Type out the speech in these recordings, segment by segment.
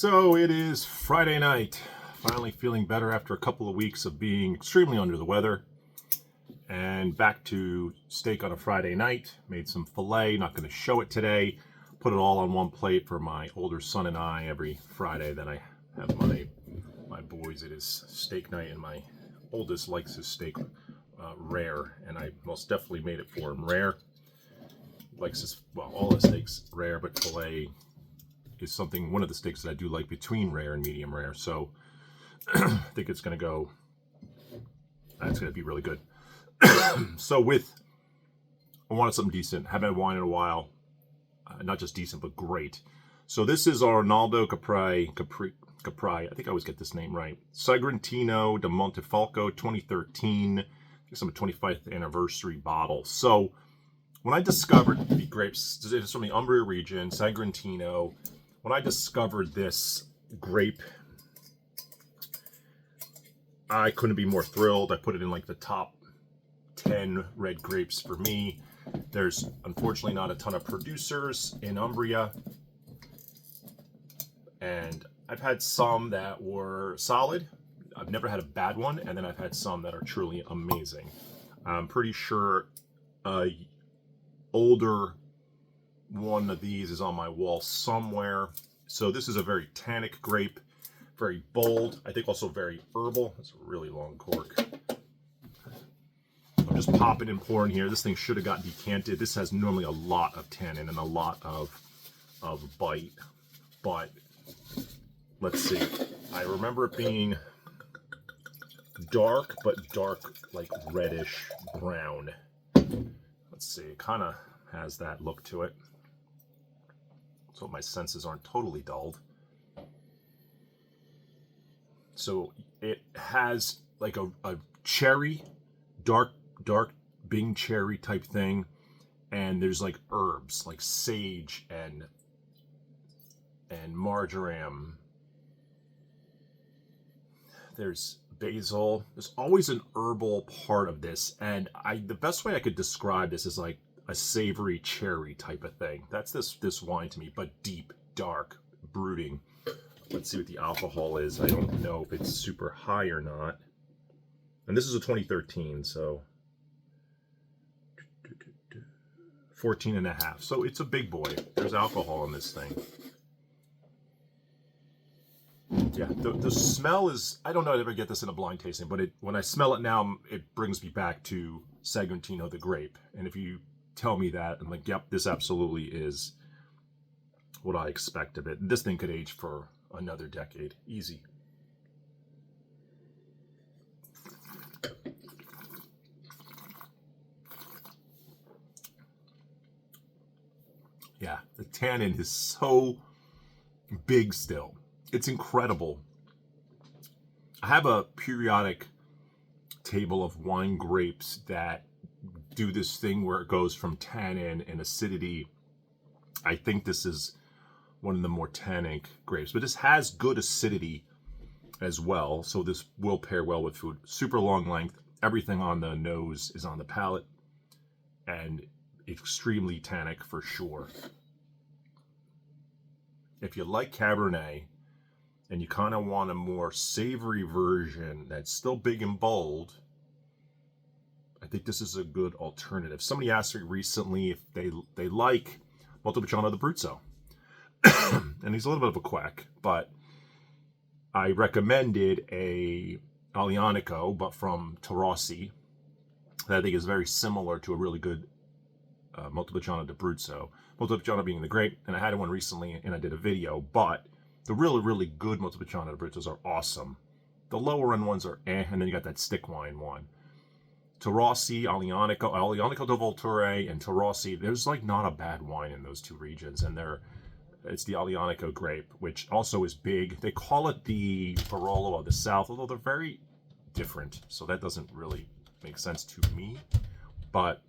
So it is Friday night. Finally feeling better after a couple of weeks of being extremely under the weather. And back to steak on a Friday night. Made some filet, not going to show it today. Put it all on one plate for my older son and I every Friday. Then I have my boys. It is steak night, and my oldest likes his steak rare. And I most definitely made it for him rare. Likes his, well, all the steaks rare, but filet is one of the steaks that I do like between rare and medium rare. So I think it's going to be really good. So I wanted something decent. Haven't had wine in a while. Not just decent, but great. So this is our Ronaldo Capri. I think I always get this name right. Sagrantino de Montefalco 2013. I think it's a 25th anniversary bottle. So when I discovered the grapes, it's from the Umbria region, Sagrantino. When I discovered this grape, I couldn't be more thrilled. I put it in like the top 10 red grapes for me. There's unfortunately not a ton of producers in Umbria, and I've had some that were solid. I've never had a bad one, and then I've had some that are truly amazing. I'm pretty sure older one of these is on my wall somewhere. So this is a very tannic grape, very bold. I think also very herbal. That's a really long cork. I'm just popping and pouring here. This thing should have got decanted. This has normally a lot of tannin and a lot of bite, but let's see. I remember it being dark, but dark like reddish brown. Let's see, it kind of has that look to it. So my senses aren't totally dulled. So it has like a cherry, dark Bing cherry type thing. And there's like herbs, like sage and marjoram. There's basil. There's always an herbal part of this. And the best way I could describe this is like a savory cherry type of thing. That's this wine to me, but deep, dark, brooding. Let's see what the alcohol is. I don't know if it's super high or not. And this is a 2013, so 14.5. So it's a big boy. There's alcohol in this thing. Yeah, the smell is, I don't know if I ever get this in a blind tasting, but when I smell it now, it brings me back to Sagrantino the grape. And if you tell me that, I'm like, yep, this absolutely is what I expect of it. This thing could age for another decade, easy. Yeah, the tannin is so big still. It's incredible. I have a periodic table of wine grapes that do this thing where it goes from tannin and acidity. I think this is one of the more tannic grapes, but this has good acidity as well, so this will pair well with food. Super long length. Everything on the nose is on the palate, and extremely tannic for sure. If you like Cabernet and you kind of want a more savory version that's still big and bold, I think this is a good alternative. Somebody asked me recently if they like Montepulciano d'Abruzzo. And he's a little bit of a quack, but I recommended a Aglianico, but from Tarossi, that I think is very similar to a really good Montepulciano d'Abruzzo. Montepulciano being the grape, and I had one recently and I did a video, but the really, really good Montepulciano d'Abruzzos are awesome. The lower end ones are and then you got that stick wine one. Tarossi, Aglianico del Volturre, and Tarossi, there's like not a bad wine in those two regions, and it's the Aglianico grape, which also is big. They call it the Barolo of the South, although they're very different, so that doesn't really make sense to me. But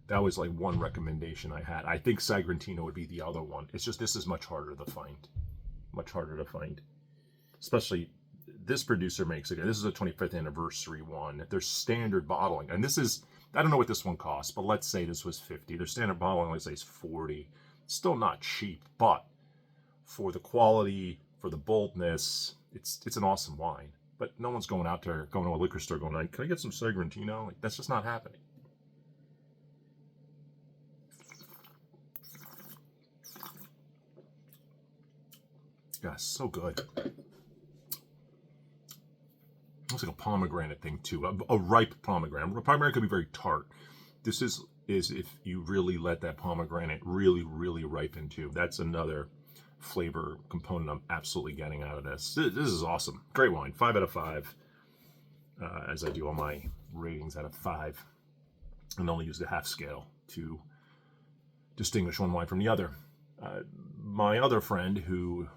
that was like one recommendation I had. I think Sagrantino would be the other one. It's just this is much harder to find. Much harder to find. Especially this producer makes it. This is a 25th anniversary one. Their standard bottling, and this is, I don't know what this one costs, but let's say this was 50. Their standard bottling, let's say, is 40. Still not cheap, but for the quality, for the boldness. It's an awesome wine. But no one's going out there, going to a liquor store, going, can I get some Sagrantino? Like, that's just not happening. Yeah, so good. Looks like a pomegranate thing too, a ripe pomegranate. Pomegranate could be very tart. This is if you really let that pomegranate really ripen too. That's another flavor component I'm absolutely getting out of this. This is awesome. Great wine. 5 out of 5. As I do all my ratings out of 5, and only use the half scale to distinguish one wine from the other. My other friend, who,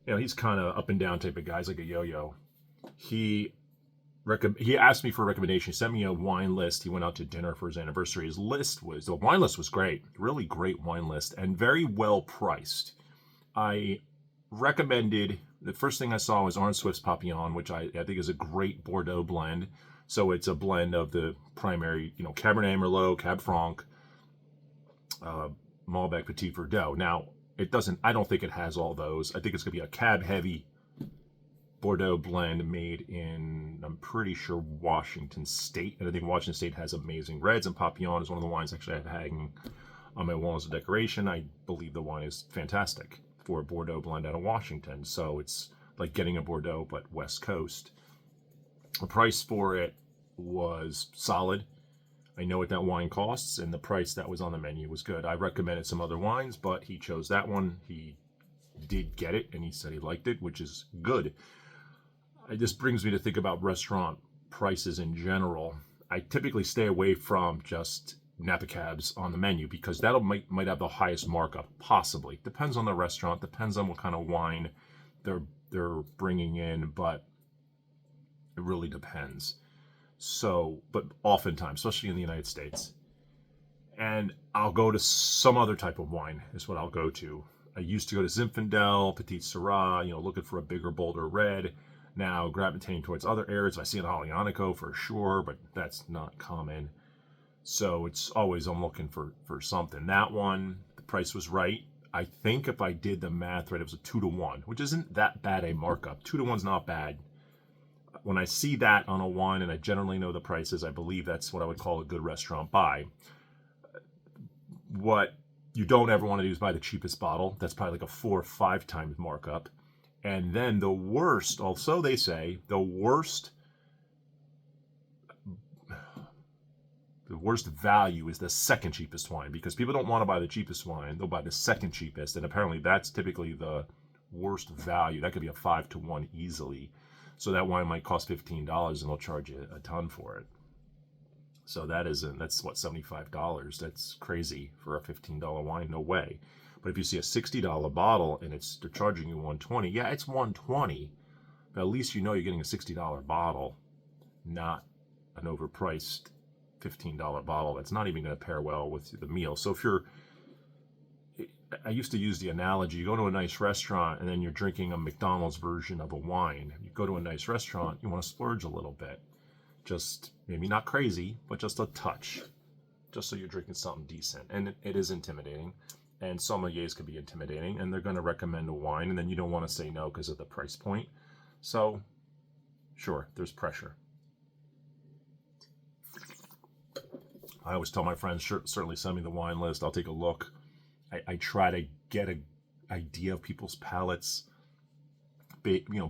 he's kind of up and down type of guy, he's like a yo-yo. He asked me for a recommendation. He sent me a wine list. He went out to dinner for his anniversary. The wine list was great, really great wine list, and very well priced. I recommended, the first thing I saw was Orange Swift's Papillon, which I think is a great Bordeaux blend. So it's a blend of the primary, Cabernet Merlot, Cab Franc, Malbec, Petit Verdot. Now, I don't think it has all those. I think it's going to be a Cab heavy Bordeaux blend made in, I'm pretty sure, Washington State. And I think Washington State has amazing reds, and Papillon is one of the wines actually I have hanging on my wall as a decoration. I believe the wine is fantastic for a Bordeaux blend out of Washington. So it's like getting a Bordeaux, but West Coast. The price for it was solid. I know what that wine costs, and the price that was on the menu was good. I recommended some other wines, but he chose that one. He did get it, and he said he liked it, which is good. This brings me to think about restaurant prices in general. I typically stay away from just Napa Cabs on the menu, because that might have the highest markup, possibly. Depends on the restaurant, depends on what kind of wine they're bringing in, but it really depends. So, but oftentimes, especially in the United States, and I'll go to some other type of wine is what I'll go to. I used to go to Zinfandel, Petit Syrah, looking for a bigger, bolder red. Now gravitating towards other areas. I see an Aglianico for sure, but that's not common. So it's always, I'm looking for something. That one, the price was right. I think if I did the math right, it was a 2-to-1, which isn't that bad a markup. 2-to-1's not bad. When I see that on a wine, and I generally know the prices, I believe that's what I would call a good restaurant buy. What you don't ever want to do is buy the cheapest bottle. That's probably like a 4 or 5 times markup. And then the worst, also they say, the worst value is the second cheapest wine, because people don't want to buy the cheapest wine. They'll buy the second cheapest. And apparently that's typically the worst value. That could be a 5-to-1 easily. So that wine might cost $15 and they'll charge you a ton for it. So that's what, $75. That's crazy for a $15 wine. No way. But if you see a $60 bottle and they're charging you $120, yeah, it's $120, but at least you're getting a $60 bottle, not an overpriced $15 bottle that's not even going to pair well with the meal. So I used to use the analogy, you go to a nice restaurant and then you're drinking a McDonald's version of a wine. You go to a nice restaurant, you want to splurge a little bit. Just maybe not crazy, but just a touch, just so you're drinking something decent. And it is intimidating. And sommeliers can be intimidating, and they're going to recommend a wine, and then you don't want to say no because of the price point. So, sure, there's pressure. I always tell my friends, certainly send me the wine list. I'll take a look. I try to get an idea of people's palates,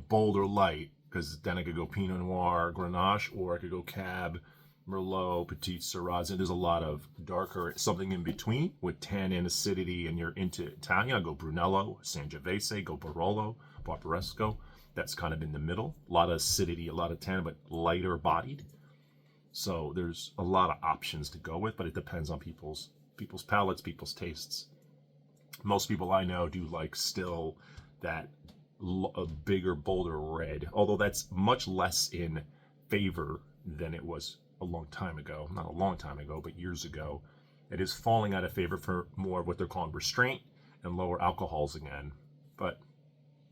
bold or light, because then I could go Pinot Noir, Grenache, or I could go Cab, Merlot, Petit Syrah. And there's a lot of darker, something in between with tannin, acidity, and you're into Italian. I go Brunello, Sangiovese, go Barolo, Barbaresco. That's kind of in the middle. A lot of acidity, a lot of tannin, but lighter bodied. So there's a lot of options to go with, but it depends on people's palates, people's tastes. Most people I know do like still that a bigger, bolder red, although that's much less in favor than it was a long time ago. Not a long time ago, but years ago. It is falling out of favor for more of what they're calling restraint and lower alcohols again. But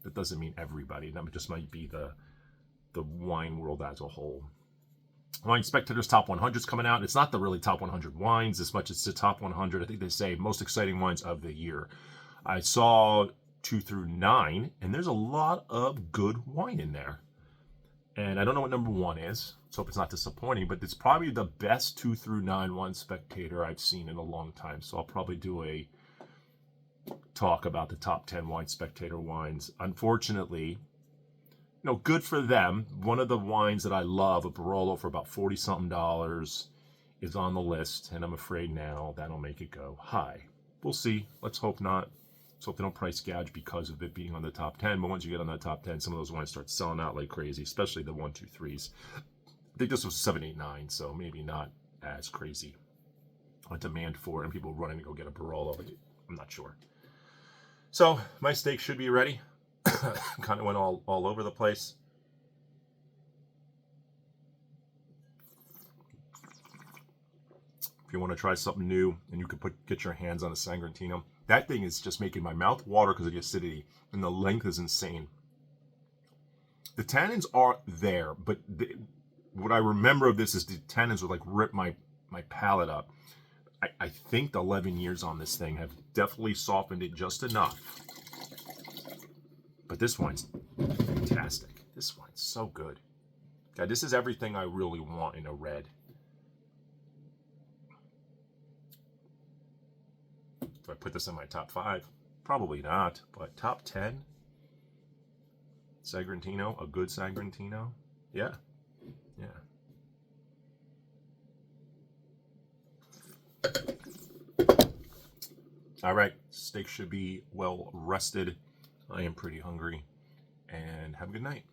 that doesn't mean everybody. That just might be the wine world as a whole. Wine Spectator's Top 100's coming out. It's not the really top 100 wines as much as the top 100. I think they say most exciting wines of the year. I saw 2 through 9, and there's a lot of good wine in there. And I don't know what number 1 is. Let's hope it's not disappointing, but it's probably the best 2 through 9 wine spectator I've seen in a long time. So I'll probably do a talk about the top 10 wine spectator wines. Unfortunately, good for them. One of the wines that I love, a Barolo for about 40 something dollars, is on the list, and I'm afraid now that'll make it go high. We'll see. Let's hope not. Let's hope they don't price gouge because of it being on the top 10. But once you get on that top 10, some of those wines start selling out like crazy, especially the 1, 2, 3s. I think this was 7, 8, 9, so maybe not as crazy a demand for it, and people running to go get a Barolo. I'm not sure. So my steak should be ready. Kind of went all over the place. If you want to try something new, and you could get your hands on a Sagrantino, that thing is just making my mouth water because of the acidity, and the length is insane. The tannins are there, but what I remember of this is the tannins would like rip my palate up. I think the 11 years on this thing have definitely softened it just enough. But this wine's fantastic. This wine's so good. God, this is everything I really want in a red. Do I put this in my top 5? Probably not, but top 10? Sagrantino, a good Sagrantino? Yeah. All right, steak should be well rested. I am pretty hungry, and have a good night.